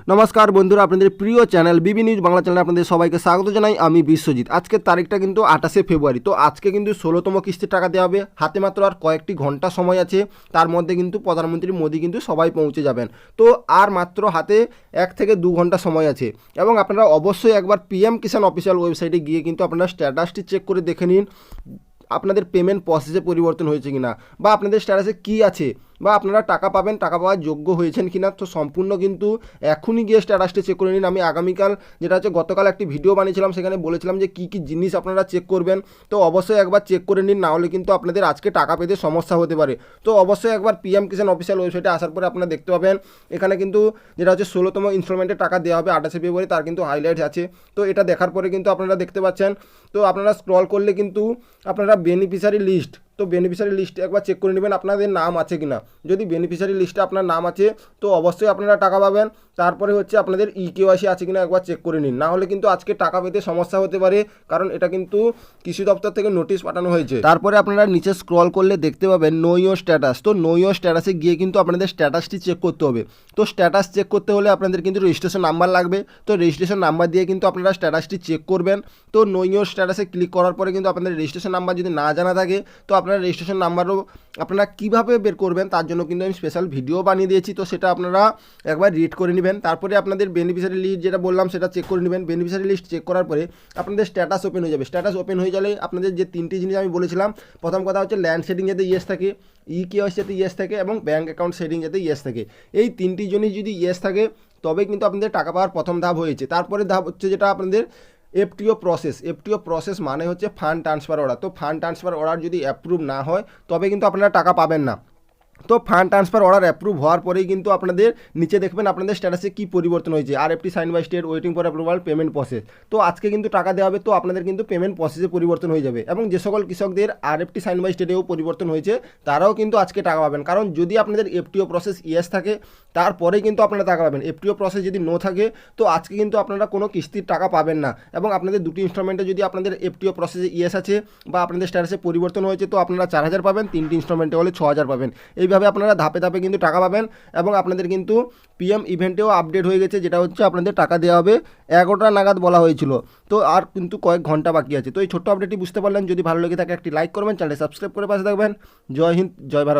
नमस्कार बंधुरा आपनादेर प्रिय चैनल बीबी निউজ बांगला चैनल आपनादेर सबाइके स्वागत जानाई आमी बिश्वजित। आजकेर तारीखटा किन्तु 28 फेब्रुआरी। तो आज के किन्तु 16तम किस्तिर टाका देওয়া হবে। हाथे मात्र আর কয়েকটি ঘন্টা সময় আছে, তার মধ্যে কিন্তু প্রধানমন্ত্রী মোদি কিন্তু সবাই পৌঁছে যাবেন। তো আর মাত্র হাতে 1 থেকে 2 ঘন্টা সময় আছে এবং আপনারা অবশ্যই একবার পিএম কিষাণ অফিসিয়াল ওয়েবসাইটে গিয়ে কিন্তু আপনারা স্ট্যাটাসটি চেক করে দেখে নিন আপনাদের পেমেন্ট প্রসেসে পরিবর্তন হয়েছে কিনা বা আপনাদের স্ট্যাটাসে কি আছে বা আপনারা টাকা পাবেন, টাকা পাওয়ার যোগ্য হয়েছেন কিনা। তো সম্পূর্ণ কিন্তু এখনই গিয়ে স্ট্যাটাসটি চেক করে নিন। আমি আগামীকাল যেটা হচ্ছে গতকাল একটি ভিডিও বানিয়েছিলাম, সেখানে বলেছিলাম যে কী কী জিনিস আপনারা চেক করবেন। তো অবশ্যই একবার চেক করে নিন, না হলে কিন্তু আপনাদের আজকে টাকা পেতে সমস্যা হতে পারে। তো অবশ্যই একবার পিএম কিষাণ অফিসিয়াল ওয়েবসাইটে আসার পরে আপনারা দেখতে পাবেন এখানে কিন্তু যেটা হচ্ছে 16তম ইনস্টলমেন্টে টাকা দেওয়া হবে 28 ফেব্রুয়ারি, তার কিন্তু হাইলাইটস আছে। তো এটা দেখার পরে কিন্তু আপনারা দেখতে পাচ্ছেন, তো আপনারা স্ক্রল করলে কিন্তু আপনারা বেনিফিশিয়ারি লিস্ট, তো বেনিফিশিয়ারি লিস্টে একবার চেক করে নেবেন আপনাদের নাম আছে কিনা। যদি বেনিফিশিয়ারি লিস্টে আপনার নাম আছে তো অবশ্যই আপনারা টাকা পাবেন। তারপরে হচ্ছে আপনাদের ইকেওয়াইসি আছে কিনা একবার চেক করে নিন, না হলে কিন্তু আজকে টাকা পেতে সমস্যা হতে পারে, কারণ এটা কিন্তু কৃষি দপ্তর থেকে নোটিশ পাঠানো হয়েছে। তারপরে আপনারা নিচে স্ক্রল করলে দেখতে পাবেন নো ইওর স্ট্যাটাস। তো নো ইওর স্ট্যাটাসে গিয়ে কিন্তু আপনাদের স্ট্যাটাসটি চেক করতে হবে। তো স্ট্যাটাস চেক করতে হলে আপনাদের কিন্তু রেজিস্ট্রেশন নাম্বার লাগবে। তো রেজিস্ট্রেশন নাম্বার দিয়ে কিন্তু আপনারা স্ট্যাটাসটি চেক করবেন। তো নো ইওর স্ট্যাটাসে ক্লিক করার পরে কিন্তু আপনাদের রেজিস্ট্রেশন নাম্বার যদি না জানা থাকে তো আপনারা রেজিস্ট্রেশন নাম্বারও আপনারা কীভাবে বের করবেন তার জন্য কিন্তু আমি স্পেশাল ভিডিও বানিয়ে দিয়েছি। তো সেটা আপনারা একবার রিড করে নেবেন। তারপরে আপনাদের বেনিফিশিয়ারি লিস্ট যেটা বললাম সেটা চেক করে নেবেন। বেনিফিশিয়ারি লিস্ট চেক করার পরে আপনাদের স্ট্যাটাস ওপেন হয়ে যাবে। স্ট্যাটাস ওপেন হয়ে গেলে আপনাদের যে তিনটি জিনিস আমি বলেছিলাম, প্রথম কথা হচ্ছে ল্যান্ড সেটিং যাতে ইয়েস থাকে, ইকেওয়াইসি যাতে ইয়েস থাকে এবং ব্যাঙ্ক অ্যাকাউন্ট সেটিং যাতে ইয়েস থাকে। এই তিনটি জিনিস যদি ইয়েস থাকে তবে কিন্তু আপনাদের টাকা পাওয়ার প্রথম ধাপ হয়েছে। তারপরে ধাপ হচ্ছে যেটা আপনাদের এফটিও প্রসেস। এফটিও প্রসেস মানে হচ্ছে ফান্ড ট্রান্সফার অর্ডার। তো ফান্ড ট্রান্সফার অর্ডার যদি অ্যাপ্রুভ না হয় তবে কিন্তু আপনারা টাকা পাবেন না। তো ফান্ড ট্রান্সফার অর্ডার অ্যাপ্রুভ হওয়ার পরেই কিন্তু আপনাদের নিচে দেখবেন আপনাদের স্ট্যাটাসে কী পরিবর্তন হয়েছে, RFT sign by state waiting for approval payment process. তো আজকে কিন্তু টাকা দেওয়া হবে, তো আপনাদের কিন্তু পেমেন্ট প্রসেসে পরিবর্তন হয়ে যাবে। এবং যে সকল কৃষকদের আরএফটি সাইন বাই স্টেটেও পরিবর্তন হয়েছে তারাও কিন্তু আজকে টাকা পাবেন, কারণ যদি আপনাদের এফটিও প্রসেস ইয়েস থাকে তারপরেই কিন্তু আপনারা টাকা পাবেন। এফটিও প্রসেস যদি নো থাকে তো আজকে কিন্তু আপনারা কোনো কিস্তির টাকা পাবেন না। এবং আপনাদের দুটি ইনস্টলমেন্টে যদি আপনাদের এফটিও প্রসেসে ইয়েস আছে বা আপনাদের স্ট্যাটাসে পরিবর্তন হয়েছে তো আপনারা 4000 পাবেন, তিনটি ইনস্টলমেন্টে হলে 6000 পাবেন। এইভাবে আপনারা ধাপে ধাপে কিন্তু টাকা পাবেন। এবং আপনাদের কিন্তু পিএম ইভেন্টেও আপডেট হয়ে গেছে, যেটা হচ্ছে আপনাদের টাকা দেওয়া হবে 11টা নাগাদ বলা হয়েছিল। তো আর কিন্তু কয়েক ঘন্টা বাকি আছে। তো এই ছোট্ট আপডেটটি বুঝতে পারলেন, যদি ভালো লেগে থাকে একটি লাইক করবেন, চ্যানেলটি সাবস্ক্রাইব করে পাশে থাকবেন। জয় হিন্দ, জয় ভারত।